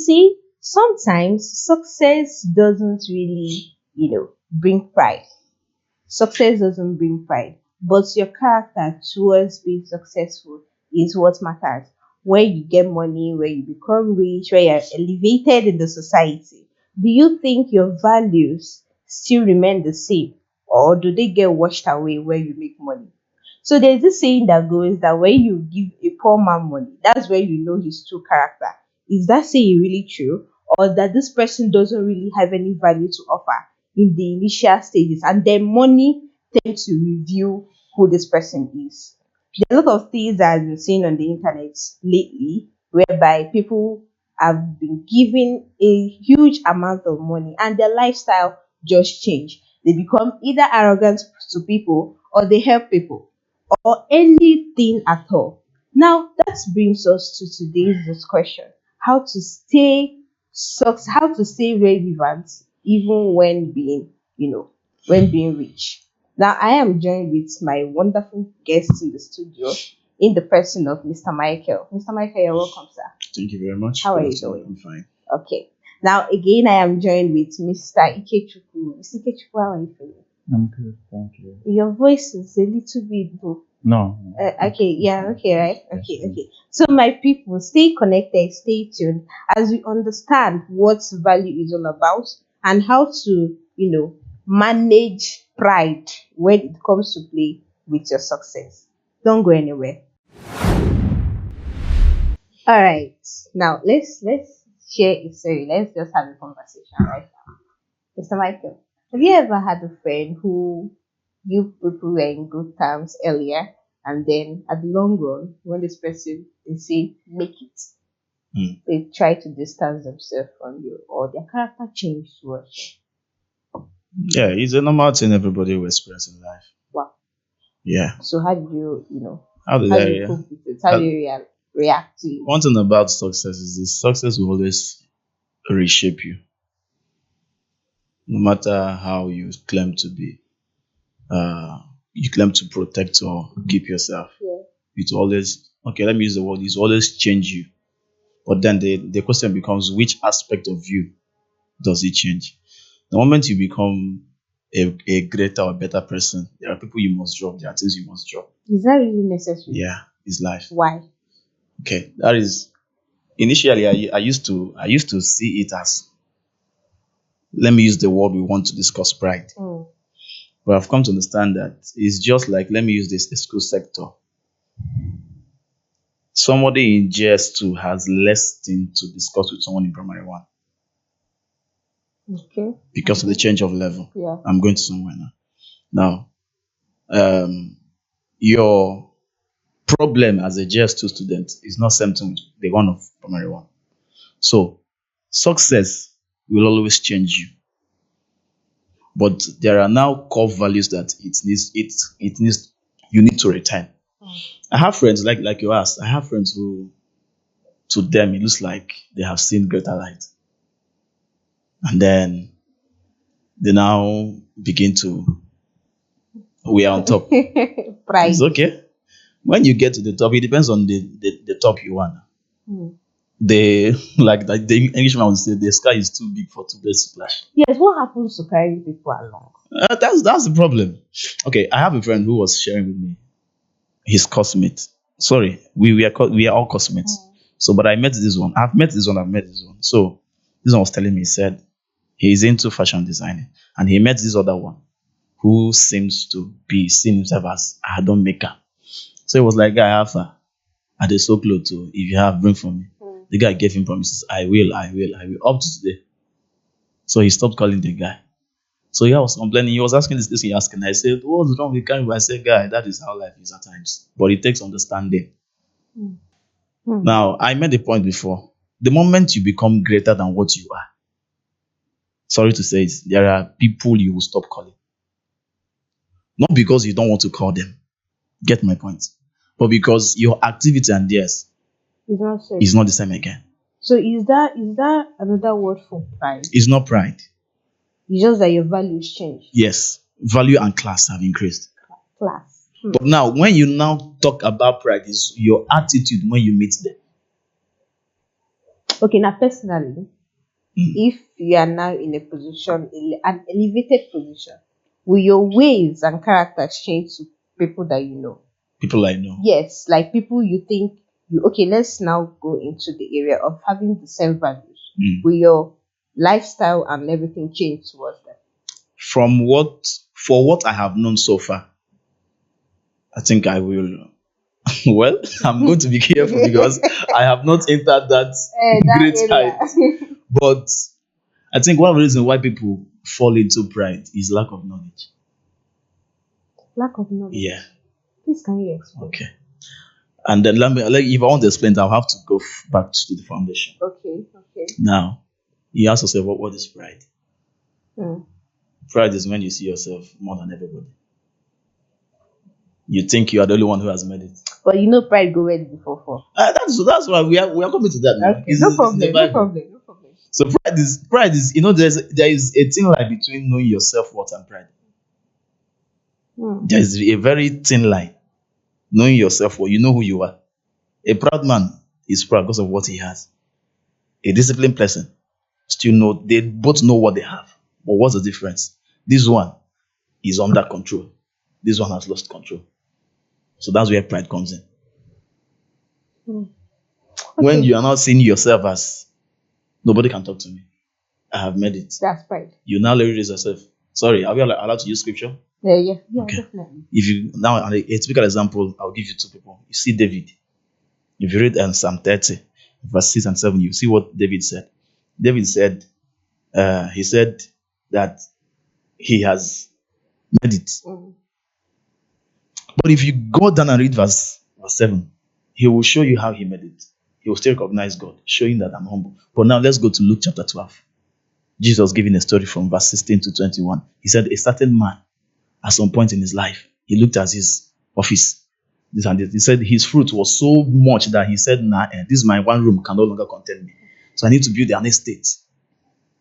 see, sometimes success doesn't really, bring pride. Success doesn't bring pride, but your character towards being successful is what matters. When you get money, when you become rich, when you're elevated in the society, do you think your values still remain the same, or do they get washed away when you make money? So there's this saying that goes that when you give a poor man money, that's when you know his true character. Is that saying really true? Or that this person doesn't really have any value to offer in the initial stages, and then money tends to reveal who this person is? There are a lot of things that I've been seeing on the internet lately whereby people have been given a huge amount of money and their lifestyle just change. They become either arrogant to people or they help people or anything at all. Now that brings us to today's discussion: how to how to stay relevant even when being rich. Now I am joined with my wonderful guest in the studio in the person of Mr. Michael. Mr. Michael, you're welcome, sir. Thank you very much. How are Good you afternoon. doing? I'm fine. Okay. Now again I am joined with Mr. Ikechukwu. Mr. Ikechukwu, how are you feeling? I'm good, thank you. Your voice is a little bit low. No. Okay, yeah, okay, right? Yes, Okay, yes. okay. So, my people, stay connected, stay tuned as we understand what value is all about and how to, manage pride when it comes to play with your success. Don't go anywhere. All right, now let's share a story. Let's just have a conversation right now. Mr. Michael, have you ever had a friend who you people were in good terms earlier, and then at the long run, when this person they say make it, Hmm. they try to distance themselves from you, or their character changed towards Yeah, it's a normal thing everybody will experience in life. you? Wow. Yeah. So how did How did how I? do you cope with it? How do How- you react to it? One thing about success is this: success will always reshape you, no matter how you claim to be. You claim to protect or keep yourself. Yeah. It always okay. Let me use the word. It's always change you. But then the question becomes, which aspect of you does it change? The moment you become a greater or better person, there are people you must drop. There are things you must drop. Is that really necessary? Yeah, it's life. Why? Okay, that is initially I used to see it as, let me use the word we want to discuss, pride. Hmm. But I've come to understand that it's just like, let me use this, the school sector. Somebody in JS2 has less thing to discuss with someone in primary one Okay. because of the change of level. Yeah. I'm going to somewhere now. Now, your problem as a JS2 student is not same thing with the one of primary one. So success will always change you. But there are now core values that it needs you need to retain. I have friends like you asked. I have friends who, to them, it looks like they have seen greater light, and then they now begin to, we are on top. Pride. It's okay. When you get to the top, it depends on the top you want. Hmm. The like the Englishman would say, the sky is too big for two birds to splash. Yes, what happens to carry people along? That's the problem. Okay, I have a friend who was sharing with me his cosmate. Sorry, we are all cosmates. So, but I met this one. I've met this one. I've met this one. So, this one was telling me, he said he's into fashion designing, and he met this other one who seems to be seeing himself as a don't maker. So he was like, guy, Alpha, are they so close to? If you have, bring for me. The guy gave him promises. I will, I will, I will. Up to today. So he stopped calling the guy. So he was complaining. He was asking this, he asking. I said, what's wrong with carrying? I said, guy, that is how life is at times. But it takes understanding. Hmm. Now, I made a point before. The moment you become greater than what you are, sorry to say it, there are people you will stop calling. Not because you don't want to call them. Get my point. But because your activity and theirs It's not safe. is not the same again. So is that another word for pride? It's not pride. It's just that your values change. Yes, value and class have increased. Class. But now, when you now talk about pride, is your attitude when you meet them. Okay, now personally, if you are now in a position, an elevated position, will your ways and characters change to people that you know? People I know. Yes, like people you think you okay, let's now go into the area of having the same values. Mm. Will your lifestyle and everything change towards them? For what I have known so far, I think I will. Well, I'm going to be careful because I have not entered that That great area. height. But I think one of the reasons why people fall into pride is lack of knowledge. Lack of knowledge. Yeah. Please can you explain? Okay. And then if I want to explain, I'll have to go back to the foundation. Okay, okay. Now, you ask yourself, what is pride? Hmm. Pride is when you see yourself more than everybody. You think you are the only one who has made it. But you know pride go where before for. That's why we are coming to that now. Okay, no problem, no problem, no problem. So pride is there is a thin line between knowing your self-worth and pride. Hmm. There is a very thin line. Knowing your self-worth, you know who you are. A proud man is proud because of what he has. A disciplined person still know they both know what they have. But what's the difference? This one is under control. This one has lost control. So that's where pride comes in. Hmm. When Okay. you are not seeing yourself as nobody can talk to me, I have made it. That's pride. You now raise yourself. Sorry, are we allowed to use scripture? Yeah, Okay. definitely. If you now a typical example, I'll give you two people. You see David. If you read Psalm 30, verse 6 and 7, you see what David said. David said, he said that he has made it. Hmm. But if you go down and read verse 7, he will show you how he made it. He will still recognize God, showing that I'm humble. But now let's go to Luke chapter 12. Jesus giving a story from verse 16 to 21. He said, a certain man, at some point in his life, he looked at his office. This and this. He said his fruit was so much that he said, this my one room can no longer contain me. So I need to build an estate.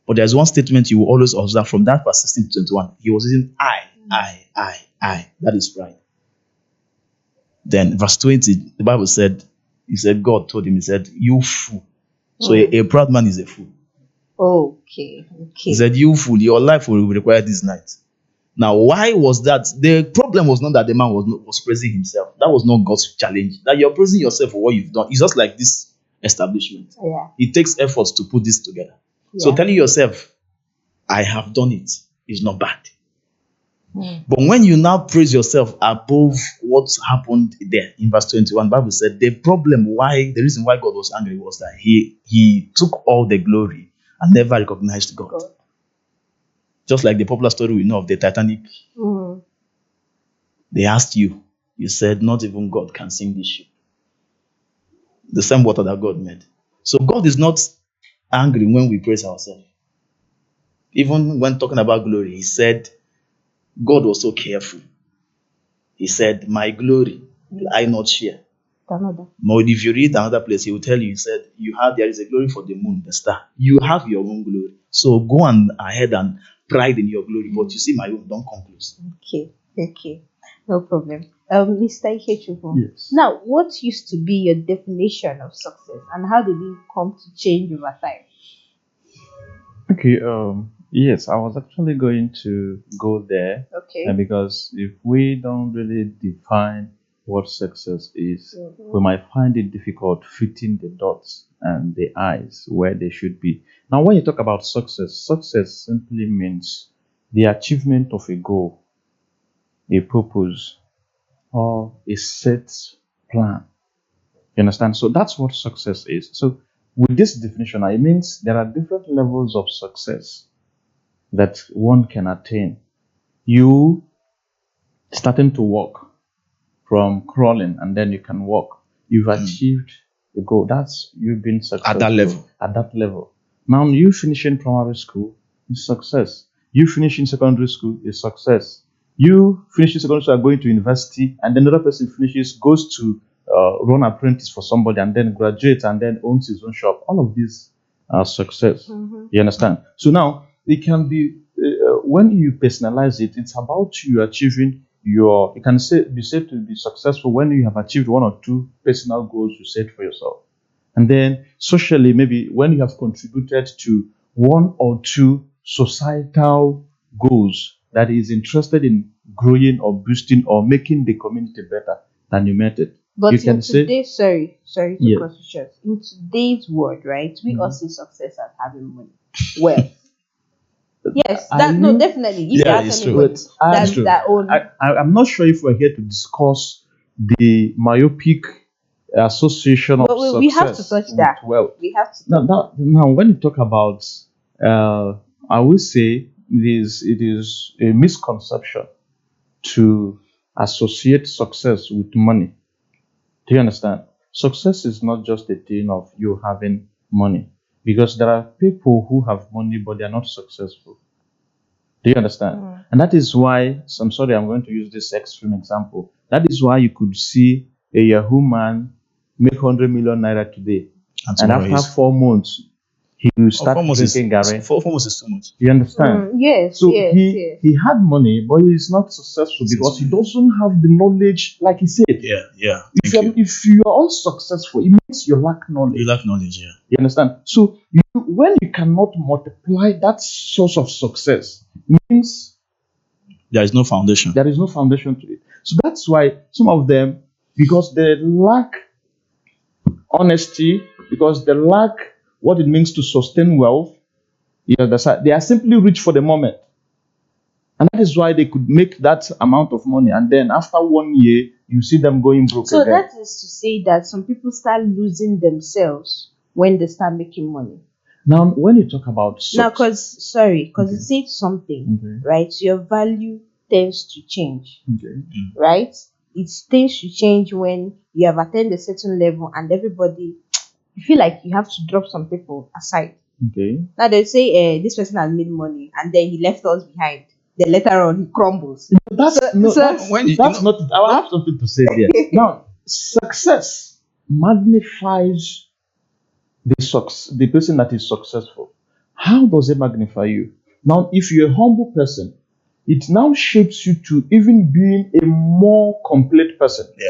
But there's one statement you will always observe from that verse 16 to 21. He was using I. That is pride. Then verse 20, the Bible said, God told him, he said, you fool. So a proud man is a fool. Okay. He said, you fool, your life will require this night. Now, why was that? The problem was not that the man was praising himself. That was not God's challenge. That you're praising yourself for what you've done. It's just like this establishment. Yeah. It takes efforts to put this together. So telling yourself, I have done it, is not bad. But when you now praise yourself above what happened there in verse 21, the Bible said the reason why God was angry was that he took all the glory and never recognized God. Just like the popular story we know of the Titanic. They asked you said, not even God can sink this ship. The same water that God made. So God is not angry when we praise ourselves. Even when talking about glory, he said, God was so careful. He said, my glory will I not share. But if you read another place, he will tell you, he said, there is a glory for the moon, the star. You have your own glory. So go on ahead and pride in your glory. But you see my own, don't come close. Okay. No problem. Mr. Ikechukwu. Yes. Now, what used to be your definition of success and how did it come to change over time? Okay. Yes, I was actually going to go there. Okay. Because if we don't really define what success is, we might find it difficult fitting the dots and the eyes where they should be. Now, when you talk about success simply means the achievement of a goal, a purpose, or a set plan. You understand? So that's what success is. So with this definition, it means there are different levels of success that one can attain. You starting to walk from crawling and then you can walk. You've achieved the goal. That's you've been successful At that level. Now you finishing primary school is success. You finishing secondary school is success. You finishing secondary school are going to university, and then another person goes to run apprentice for somebody, and then graduates, and then owns his own shop. All of these are success. You understand? So now it can be when you personalize it, it's about you achieving you can be said to be successful when you have achieved one or two personal goals you set for yourself. And then socially, maybe when you have contributed to one or two societal goals that is interested in growing or boosting or making the community better than you met it. But You in can say, today's, sorry to yeah. cut you short. In today's world, right, we Mhm. all see success as having money. Well, yes, Are that no, you- definitely. If Yeah, you ask it's true. anybody, But that's true. their own. I'm not sure if we're here to discuss the myopic association of But success we have to touch with that. wealth. We have to. Now, when you talk about, I will say it is a misconception to associate success with money. Do you understand? Success is not just a thing of you having money, because there are people who have money but they are not successful. Do you understand? And that is why, so I'm sorry, I'm going to use this extreme example. That is why you could see a Yahoo man make 100 million naira today, And and tomorrow after is 4 months, he will start 4 months drinking Gary. 4 months is too much. You understand? Yes, So yes, yes. he had money, but he's not successful because he doesn't have the knowledge, like he said. Yeah, yeah. If Thank you're, you. if you are unsuccessful, it means you lack knowledge. You lack knowledge, yeah. You understand? So when you cannot multiply that source of success, it means There is no foundation. there is no foundation to it. So that's why some of them, because they lack honesty, because they lack what it means to sustain wealth, they are simply rich for the moment. And that is why they could make that amount of money. And then after 1 year, you see them going broke So again. that is to say that some people start losing themselves when they start making money. Now, when you talk about Now, success, because it said something, Okay. right? Your value tends to change, Okay. right? It tends to change when you have attained a certain level and everybody, you feel like you have to drop some people aside. Okay. Now they say, this person has made money and then he left us behind. Then later on he crumbles. That's, So- no, so- that's, When you that's know- not it. I have something to say there. Now, success magnifies the person that is successful. How does it magnify you? Now, if you're a humble person, it now shapes you to even being a more complete person. Yeah.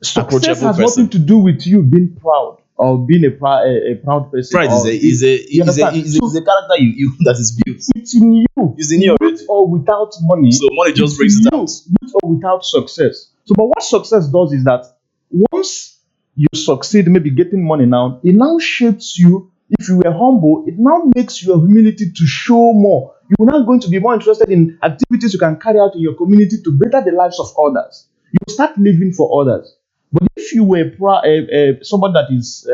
Success Approachable has person. nothing to do with you being proud or being a proud person. Pride or you understand? is a character you that is built. It's in you. It's in you already. With or without money. So money just it's brings in it you, out. with or without success. So, but what success does is that once you succeed, maybe getting money now, it now shapes you. If you were humble, it now makes your humility to show more. You're now going to be more interested in activities you can carry out in your community to better the lives of others. You start living for others. But if you were somebody that is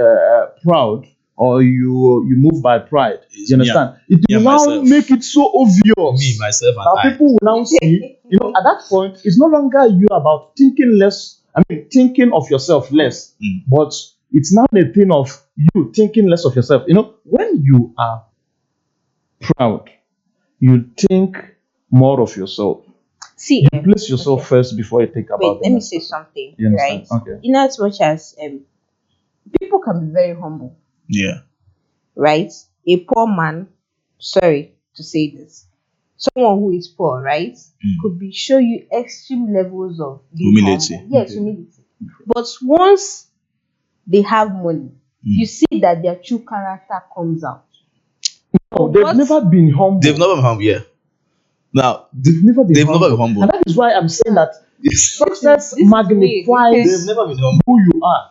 proud, or you move by pride, It's you me understand? It me will and now myself. make it so obvious. Me, myself, and Now I. people will now see, at that point, it's no longer you about thinking less, thinking of yourself less, but it's now the thing of you thinking less of yourself. When you are proud, you think more of yourself. See, You place yourself first before you think wait, about let me them. say something, You right? understand? Okay. In as much as people can be very humble, Yeah. right? A poor man, sorry to say this, someone who is poor, right, could be show you extreme levels of being Humility. humble. Yes, Okay. humility. But once they have money, you see that their true character comes out. No, they've What? never been humble. They've never been humble, yeah. Now, They've never been they've humble. never been humble. And that is why I'm saying that success This is magnifies they've never been humble. who you are.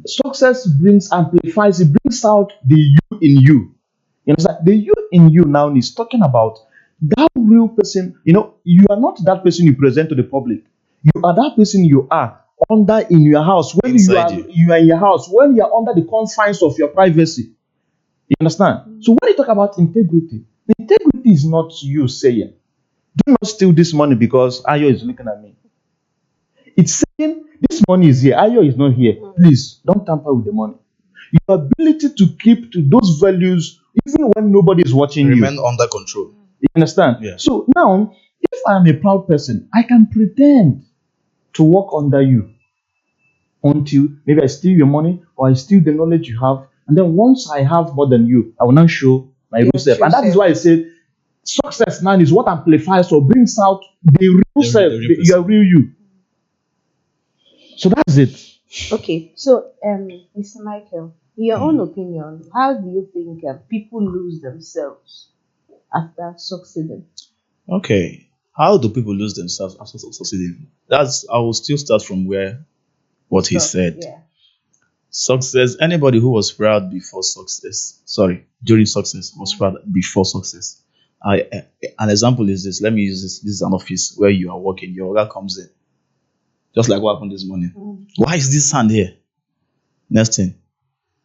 Success amplifies, it brings out the you in you. You understand? The you in you now is talking about that real person. You are not that person you present to the public. You are that person you are under in your house. When Inside you are in your house, when you are under the confines of your privacy. You understand? So when you talk about integrity is not you saying, do not steal this money because Ayo is looking at me. It's saying, this money is here, Ayo is not here. Please, don't tamper with the money. Your ability to keep to those values, even when nobody is watching Remain you. under control. You understand? Yeah. So now, if I'm a proud person, I can pretend to work under you until maybe I steal your money or I steal the knowledge you have. And then once I have more than you, I will now show my real self. true And that is self. why I said success now is what amplifies or brings out the real self, real person. your real you. So that's it. Okay, so Mr. Michael, in your own opinion, how do you think people lose themselves after succeeding? Okay. How do people lose themselves after succeeding? That's I will still start from where what he Stop. said. Yeah. Success, anybody who was proud before success, sorry, during success was proud before success. An example is this. Let me use this. This is an office where you are working. Your order comes in, just like what happened this morning. Mm. Why is this sand here? Next thing,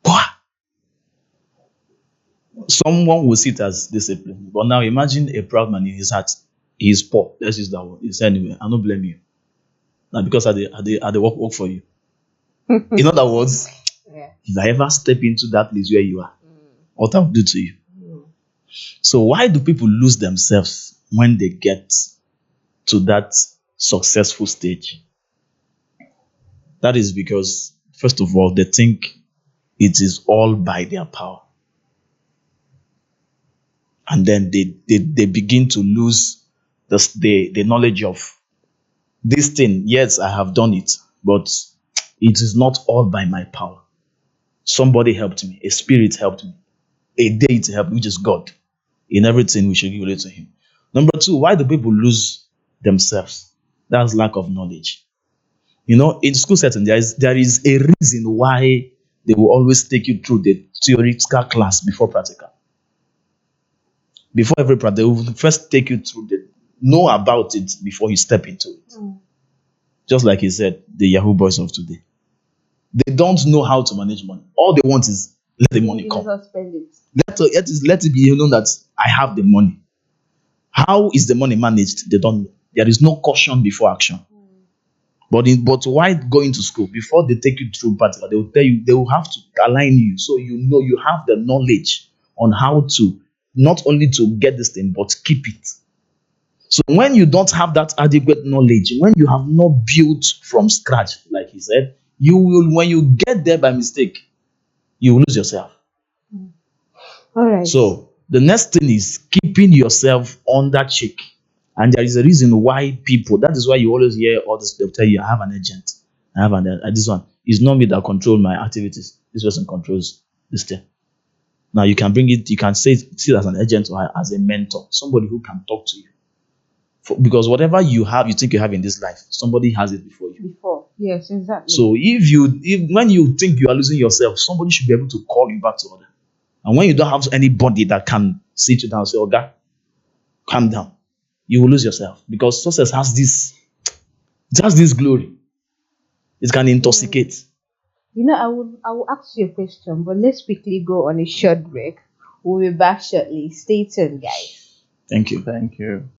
"Wah!" Someone will see it as discipline. But now imagine a proud man in his heart. He is poor. Let's use that word. He said, anyway, I don't blame you. Now because I they work for you. In other words, Yeah. if I ever step into that place where you are, what I will do to you. Mm. So why do people lose themselves when they get to that successful stage? That is because, first of all, they think it is all by their power. And then they begin to lose the knowledge of this thing. Yes, I have done it, but it is not all by my power. Somebody helped me, a spirit helped me, a deity helped me, which is God. In everything, we should give it to Him. Number two, why do people lose themselves? That's lack of knowledge. You know, in school setting, there is a reason why they will always take you through the theoretical class before practical. Before every practical, they will first take you through the know about it before you step into it. Mm. Just like he said, the Yahoo boys of today. They don't know how to manage money. All they want is let the money You come. just spend it. Let it be known that I have the money. How is the money managed? They don't know. There is no caution before action. But why going to school? Before they take you through practical, they will tell you, they will have to align you so you know you have the knowledge on how to not only to get this thing but keep it. So when you don't have that adequate knowledge, when you have not built from scratch, like he said, you will, when you get there by mistake, you will lose yourself. All right. So the next thing is keeping yourself under check. And there is a reason why people, that is why you always hear all this, they'll tell you, I have an agent. I have this one. It's not me that control my activities. This person controls this thing. Now you can bring it, you can see it as an agent or as a mentor, somebody who can talk to you. Because whatever you have, you think you have in this life, somebody has it before you. Before. Yes, exactly. So if when you think you are losing yourself, somebody should be able to call you back to order. And when you don't have anybody that can sit you down and say, "Oh God, calm down," you will lose yourself because success has this, it has this glory. It can intoxicate. I will ask you a question, but let's quickly go on a short break. We'll be back shortly. Stay tuned, guys. Thank you. Thank you.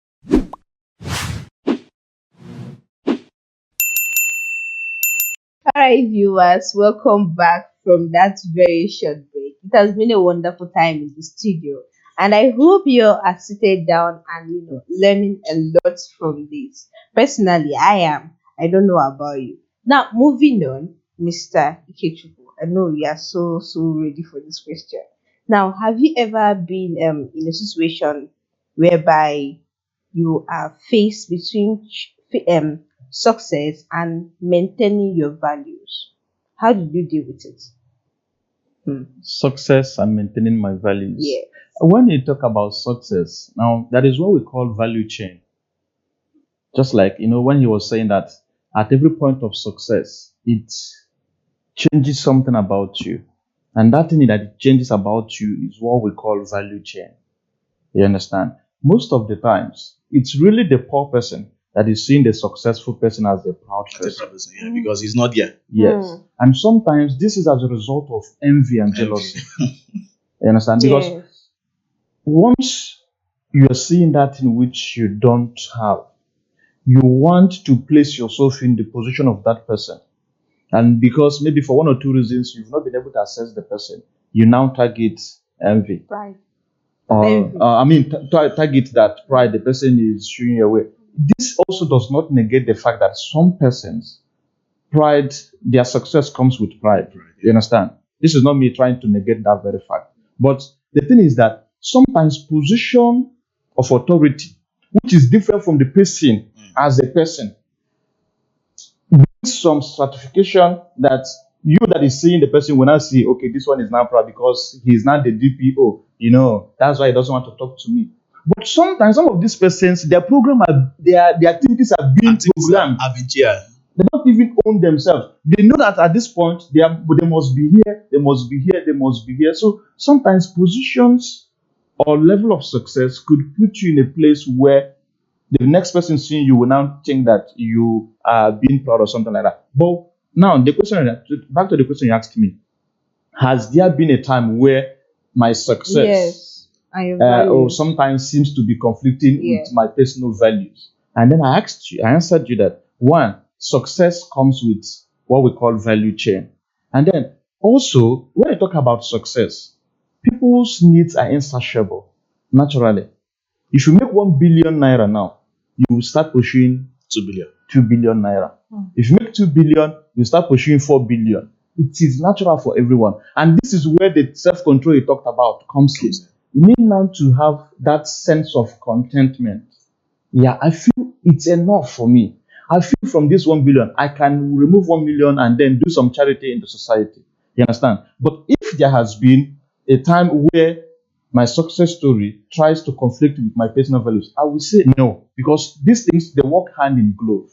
All right, viewers, welcome back from that very short break. It has been a wonderful time in the studio, and I hope you are seated down and learning a lot from this. Personally, I am. I don't know about you. Now, moving on, Mr. Ikechukwu. I know you are so ready for this question. Now, have you ever been in a situation whereby you are faced between success and maintaining your values? How did you deal with it? Success and maintaining my values. Yeah. When you talk about success, now that is what we call value chain. Just like, when he was saying that at every point of success, it changes something about you. And that thing that it changes about you is what we call value chain. You understand? Most of the times, it's really the poor person that is seeing the successful person as a proud person. Yeah, because he's not there. Yes. And sometimes this is as a result of envy and jealousy. You understand? Because Yes. once you are seeing that in which you don't have, you want to place yourself in the position of that person. And because maybe for one or two reasons you've not been able to assess the person, you now target envy. Right. Or target that pride the person is showing away. This also does not negate the fact that some persons pride, their success comes with pride. You understand? This is not me trying to negate that very fact. But the thing is that sometimes position of authority, which is different from the person as a person, some stratification that you that is seeing the person will now see, okay, this one is now proud because he's not the DPO. That's why he doesn't want to talk to me. But sometimes some of these persons, their program are their activities are being programmed. They don't even own themselves. They know that at this point they must be here, they must be here, they must be here. So sometimes positions or level of success could put you in a place where the next person seeing you will now think that you are being proud or something like that. But now the question, back to the question you asked me, has there been a time where my success Yes. I or value. sometimes seems to be conflicting Yeah. with my personal values? And then I answered you that one, success comes with what we call value chain. And then also, when I talk about success, people's needs are insatiable naturally. If you make 1 billion naira now, you will start pursuing 2 billion. 2 billion naira. If you make 2 billion, you start pursuing 4 billion. It is natural for everyone. And this is where the self control you talked about comes in. You need now to have that sense of contentment. Yeah, I feel it's enough for me. I feel from this 1 billion, I can remove 1 million and then do some charity in the society. You understand? But if there has been a time where my success story tries to conflict with my personal values, I will say no, because these things they work hand in glove.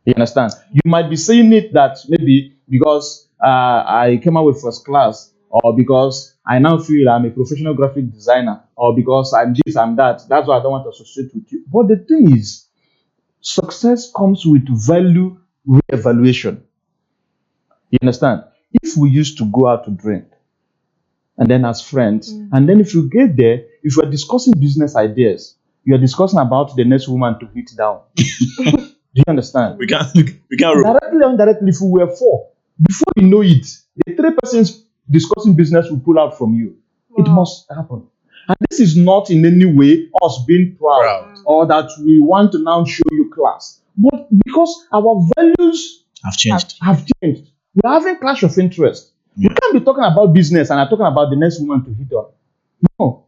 You understand? You might be saying it that maybe because I came out with first class, or because I now feel I'm a professional graphic designer, or because I'm this, I'm that. That's why I don't want to associate with you. But the thing is, success comes with value re-evaluation. You understand? If we used to go out to drink, and then as friends, and then if you get there, if you are discussing business ideas, you are discussing about the next woman to hit down. Do you understand? We can't roll. Directly or indirectly, if we were four, before you know it, the three persons discussing business will pull out from you. It must happen. And this is not in any way us being proud or that we want to now show you class, but because our values I've changed. have changed. We're having clash of interest. We can't be talking about business and I'm talking about the next woman to hit on. No.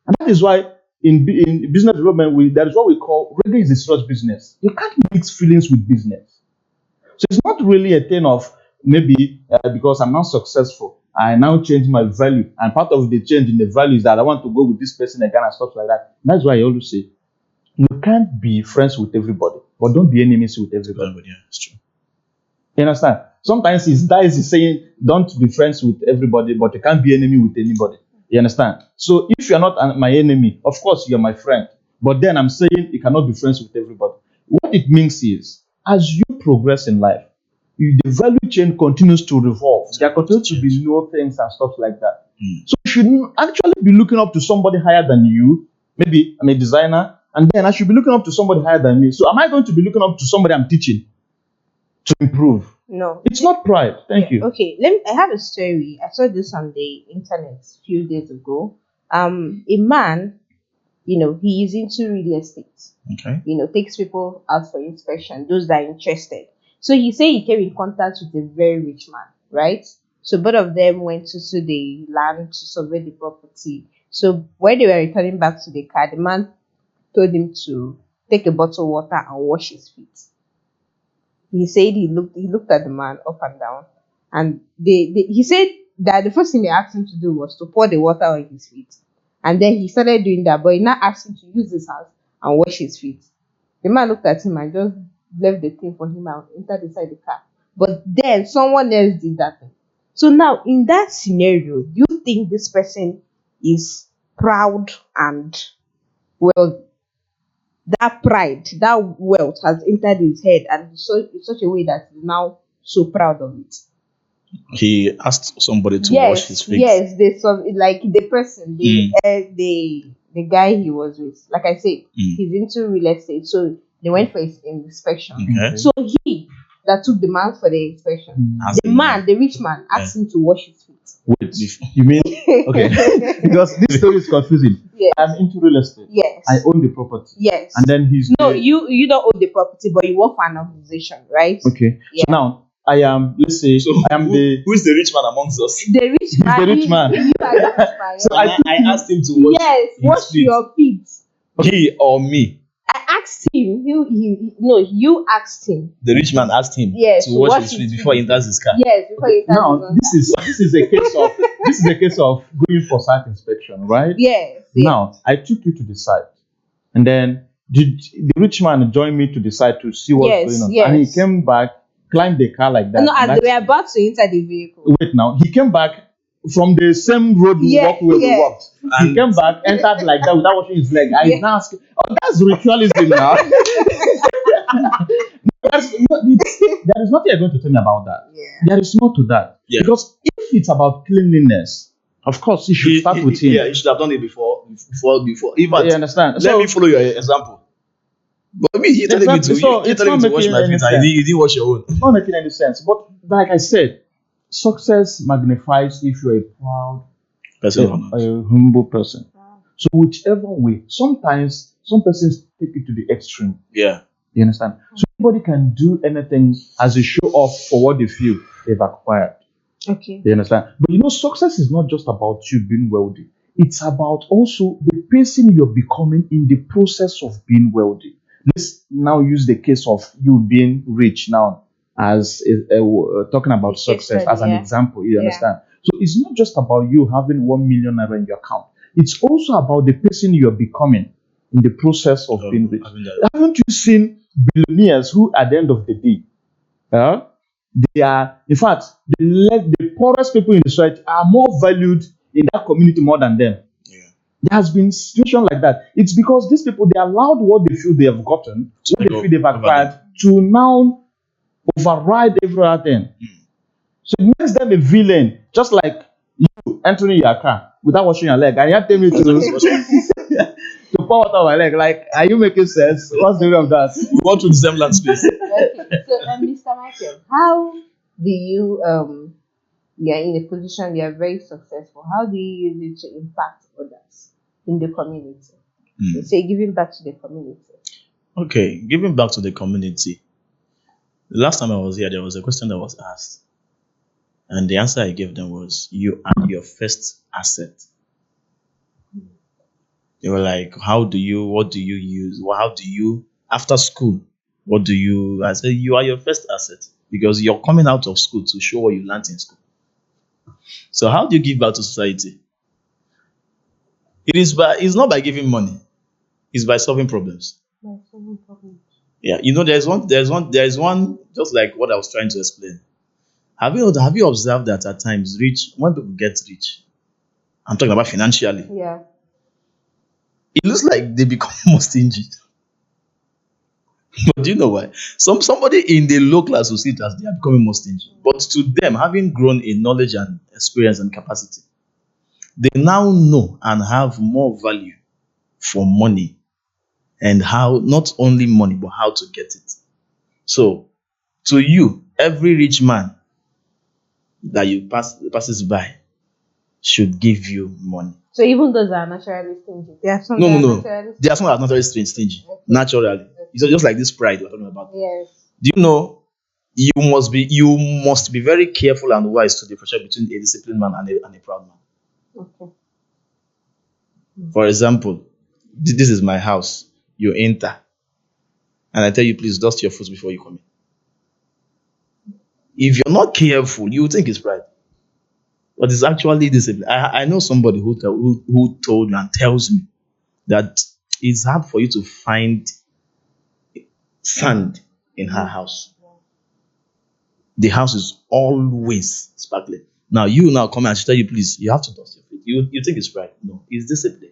And that is why in business development, that is what we call reggae is a serious business. You can't mix feelings with business. So it's not really a thing of maybe because I'm not successful, I now change my value. And part of the change in the value is that I want to go with this person again and stuff like that. That's why I always say, you can't be friends with everybody, but don't be enemies with everybody. Yeah, it's true. You understand? Sometimes it's saying don't be friends with everybody, but you can't be enemy with anybody. You understand? So if you're not my enemy, of course you're my friend. But then I'm saying you cannot be friends with everybody. What it means is, as you progress in life, the value chain continues to revolve. There continues to be new things and stuff like that. So you should actually be looking up to somebody higher than you. Maybe I'm a designer, and then I should be looking up to somebody higher than me. So am I going to be looking up to somebody I'm teaching to improve? No. It's not pride. Thank you. Okay, I have a story. I saw this on the internet a few days ago. A man, he is into real estate. Okay. Takes people out for inspection, those that are interested. So he said he came in contact with a very rich man, right? So both of them went to the land to survey the property. So when they were returning back to the car, the man told him to take a bottle of water and wash his feet. He said he looked at the man up and down, and he said that the first thing they asked him to do was to pour the water on his feet, and then he started doing that, but he now asked him to use his hands and wash his feet. The man looked at him and just left the thing for him and entered inside the car. But then someone else did that thing. So now in that scenario, do you think this person is proud and that pride, that wealth has entered his head and in such a way that he's now so proud of it? He asked somebody to wash his feet. Yes, like the person, the guy he was with. Like I said, he's into real estate, so they went for his inspection. Okay. So he that took the man for the inspection, the rich man, asked him to wash his feet. Wait, you mean okay? Because this story is confusing. Yes. I'm into real estate. Yes. I own the property. Yes. And then he's you don't own the property, but you work for an organization, right? Okay. Yeah. So now I am. Let's say I am who is the rich man amongst us? The rich man. the rich man. You are the rich man. So I asked him to wash. Yes, his wash feet. your feet. He or me? I asked him. You asked him. The rich man asked him Yes, to wash his feet before he enters his car. Yes, before he starts Now his own this is a case of going for site inspection, right? Yes. Now I took you to the site, and then the rich man joined me to the site to see what's Yes, going on, yes. and he came back, climbed the car like that. No, as That's- they were about to enter the vehicle. wait now, he came back from the same road we Yeah, walked where we yeah. walked. He And- came back, entered like that without washing his leg. I Yeah. now asked, oh, that's ritualism now. There is nothing you're going to tell me about that. Yeah. There is more to that. Yeah. Because if it's about cleanliness, of course, you should start with him. Yeah, you should have done it before. In fact, You understand? let me follow your example. But me, you're telling me Exactly. to, So you're it's telling me not to wash making my any feet, and sense. you didn't wash your own. It's not making any sense. But like I said, success magnifies if you're a proud, Person a humble person. So whichever way, sometimes some persons take it to the extreme. Yeah. You understand? So anybody can do anything as a show off for what they feel they've acquired. Okay. You understand? But success is not just about you being wealthy. It's about also the person you're becoming in the process of being wealthy. Let's now use the case of you being rich now as talking about Case success study, as an yeah. example. You Yeah. understand? So it's not just about you having 1 million naira in your account. It's also about the person you're becoming in the process of being rich. Haven't you seen billionaires who, at the end of the day, they are, in fact, the poorest people in the society are more valued in that community more than them. Yeah. There has been situation like that. It's because these people, they allowed what they feel they have gotten, what they feel they've acquired, to now override every other thing. So it makes them a villain, just like you entering your car without washing your leg, and you have to tell me to pour water on my leg. Like, are you making sense? What's the way of that? We go through the same land space. Okay. So, Mr. Michael, how do you you're in a position you're very successful? How do you use it to impact others in the community? You say giving back to the community. Okay, giving back to the community. The last time I was here, there was a question that was asked. And the answer I gave them was, you are your first asset. They were like, what do you use? How do you, after school, I said, you are your first asset because you're coming out of school to show what you learned in school. So how do you give back to society? It's not by giving money. It's by solving problems. Yeah, there's one, just like what I was trying to explain. Have you observed that at times when people get rich, I'm talking about financially, Yeah. it looks like they become more stingy. But do you know why? Somebody in the low class will see it as they are becoming more stingy. But to them, having grown in knowledge and experience and capacity, they now know and have more value for money and how, not only money, but how to get it. So, to you, every rich man that you passes by should give you money. So even those are naturally stingy. There are some No. that are naturally There are some that are naturally stingy. Naturally. It's just like this pride we're talking about. Yes. Do you know you must be very careful and wise to differentiate between a disciplined man and a proud man. Okay. For example, this is my house. You enter, and I tell you, please dust your foot before you come in. If you're not careful, you will think it's pride, but it's actually discipline. I know somebody who told me and tells me that it's hard for you to find sand in her house. The house is always sparkling. Now you come and she tell you, please, you have to dust your feet. You think it's pride? No, it's discipline.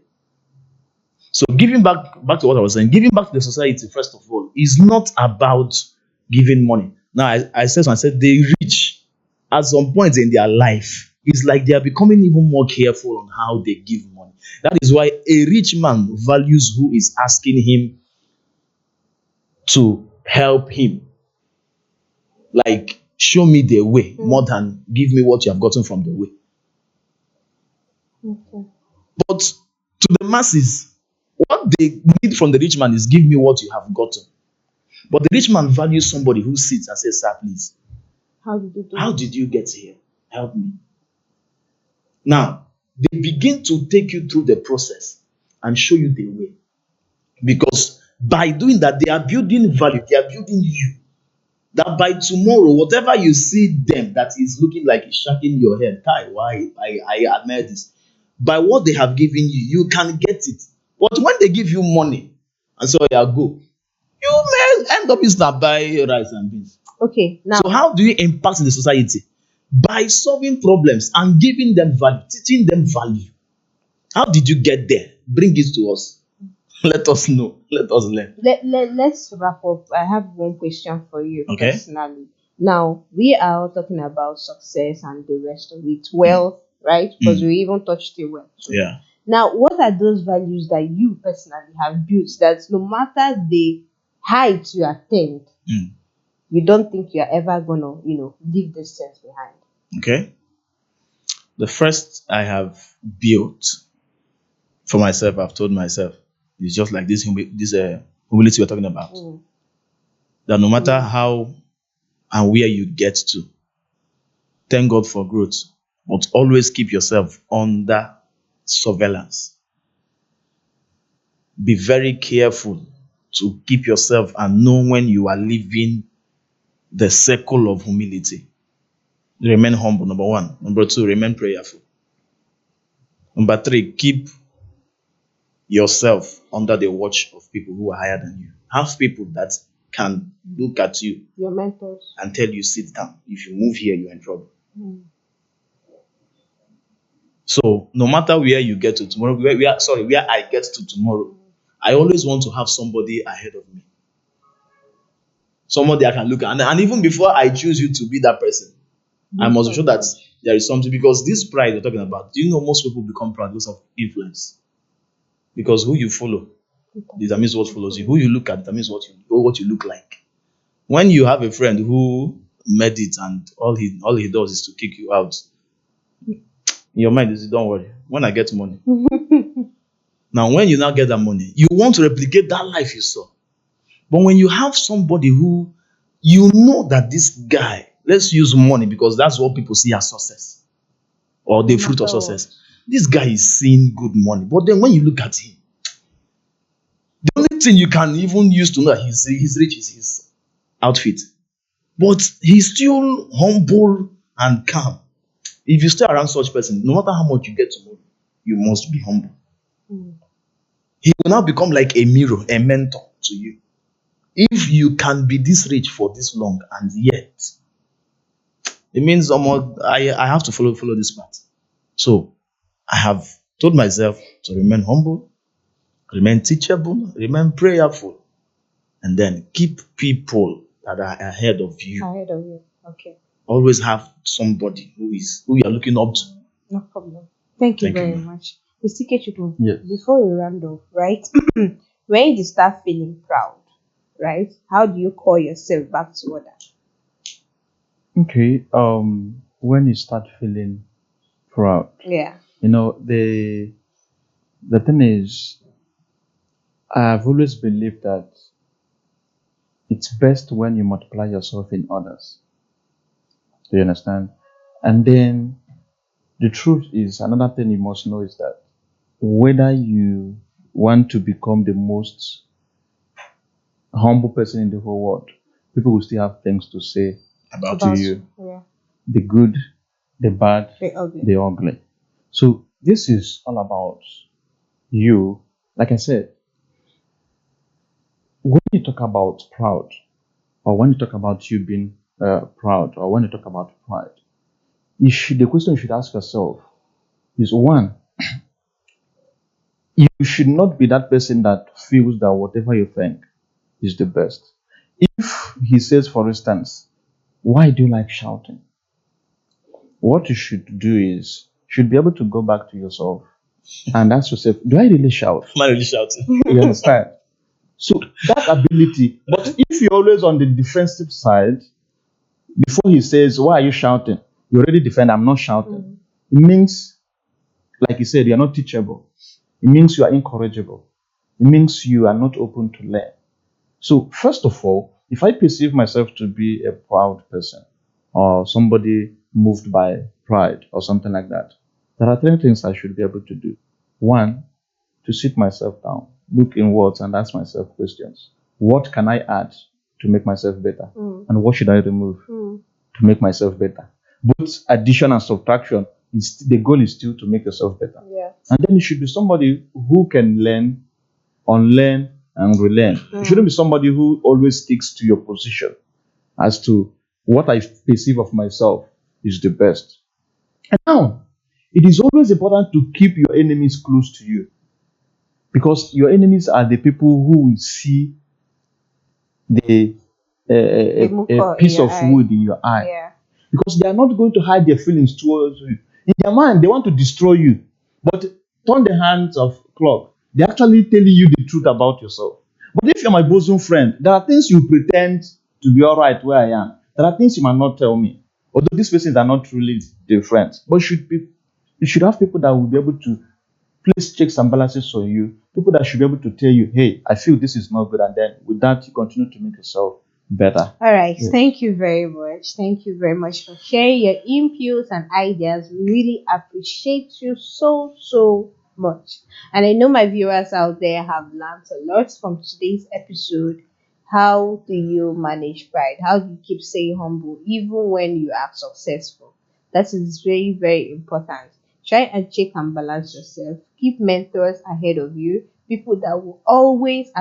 So giving back to what I was saying, giving back to the society, first of all, is not about giving money. Now I said the rich at some point in their life, it's like they are becoming even more careful on how they give money. That is why a rich man values who is asking him to help him. Like, show me the way more than give me what you have gotten from the way. Okay. But to the masses, what they need from the rich man is give me what you have gotten. But the rich man values somebody who sits and says, sir, please, How did you do how did you get here? Help me. Now, they begin to take you through the process and show you the way. Because By doing that, they are building value, they are building you. That by tomorrow, whatever you see them that is looking like it's shaking your head, Kai, why I admire this. By what they have given you, you can get it. But when they give you money and so yeah, go, you may end up using that buy rice and beans. Okay, now So how do you impact in the society? By solving problems and giving them value, teaching them value. How did you get there? Bring it to us. Let us know. Let us learn. let's wrap up. I have one question for you Okay. personally. Now, we are all talking about success and the rest of it, wealth, right? Because we even touched the wealth. Yeah. Now, what are those values that you personally have built that no matter the height you attain, Mm. you don't think you're ever gonna, leave this sense behind? Okay. The first I have built for myself, I've told myself, is just like this humility we're talking about. Mm. That no matter how and where you get to, thank God for growth, but always keep yourself under surveillance. Be very careful to keep yourself and know when you are leaving the circle of humility. Remain humble, number one. Number two, remain prayerful. Number three, keep yourself under the watch of people who are higher than you. Have people that can look at you Your mentors. and tell you, sit down. If you move here, you're in trouble. Mm. So no matter where you get to tomorrow, where I get to tomorrow, I always want to have somebody ahead of me. Somebody I can look at. And even before I choose you to be that person, I must be sure that there is something, because this pride you're talking about, do you know most people become proud because of influence? Because who you follow determines what follows you. Who you look at determines what you look like. When you have a friend who made it and all he does is to kick you out, in your mind is, don't worry, when I get money. Now, when you now get that money, you want to replicate that life you saw. But when you have somebody who you know that this guy, let's use money because that's what people see as success or the fruit of success. This guy is seeing good money. But then when you look at him, the only thing you can even use to know that he's rich is his outfit. But he's still humble and calm. If you stay around such person, no matter how much you get tomorrow, you must be humble. Mm. He will now become like a mirror, a mentor to you. If you can be this rich for this long and yet, it means I have to follow this path. So I have told myself to remain humble, remain teachable, remain prayerful, and then keep people that are ahead of you. Ahead of you. Okay. Always have somebody who you are looking up to. No problem. Thank you Thank you, very ma'am. much. Mr. Kechukwu, Yes. before we round off, right? When you start feeling proud, right? How do you call yourself back to order? Okay. When you start feeling proud, Yeah. the thing is, I've always believed that it's best when you multiply yourself in others. Do you understand? And then the truth is, another thing you must know is that whether you want to become the most humble person in the whole world, people will still have things to say About to you. Yeah. The good, the bad, The ugly. the ugly. So this is all about you. Like I said, when you talk about proud, or when you talk about you being proud, or when you talk about pride, the question you should ask yourself is one, you should not be that person that feels that whatever you think is the best. If he says, for instance, why do you like shouting? What you should do is, you should be able to go back to yourself and ask yourself, do I really shout? am I really shouting? You understand? So that ability, but if you're always on the defensive side, before he says, why are you shouting? You already defend, I'm not shouting. It means, like you said, you're not teachable. It means you are incorrigible. It means you are not open to learn. So, first of all, if I perceive myself to be a proud person or somebody moved by pride or something like that, there are three things I should be able to do. One, to sit myself down look inwards and ask myself questions. What can I add to make myself better? And what should I remove to make myself better? Both addition and subtraction, is the goal is still to make yourself better. Yeah. And then you should be somebody who can learn, unlearn, and relearn. You shouldn't be somebody who always sticks to your position as to what I perceive of myself is the best. And now, it is always important to keep your enemies close to you, because your enemies are the people who will see the The mucor a in piece your of eye. wood in your eye, Yeah. because they are not going to hide their feelings towards you. In their mind, they want to destroy you, but turn the hands of clock. They're actually telling you the truth about yourself. But if you're my bosom friend, there are things you pretend to be all right where I am. There are things you might not tell me. Although these persons are not really the friends, but you should have people that will be able to place checks and balances on you. People that should be able to tell you, hey, I feel this is not good, and then with that you continue to make yourself better. All right. Yes. Thank you very much. Thank you very much for sharing your inputs and ideas. We really appreciate you so much. And I know my viewers out there have learned a lot from today's episode. How do you manage pride? How do you keep staying humble even when you are successful? That is very important. Try and check and balance yourself. Keep mentors ahead of you, people that will always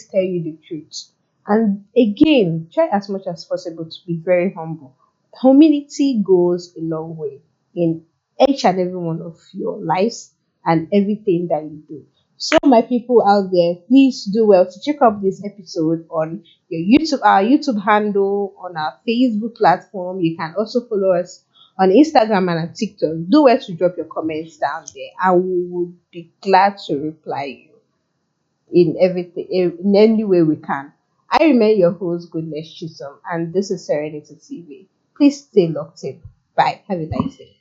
tell you the truth. And again, try as much as possible to be very humble. Humility goes a long way in each and every one of your lives and everything that you do. So, my people out there, please do well to check out this episode on our YouTube handle, on our Facebook platform. You can also follow us on Instagram and on TikTok. Do well to drop your comments down there, and we would be glad to reply you in any way we can. I remain your host, Goodness Chisholm, and this is Serenity TV. Please stay locked in. Bye. Have a nice day.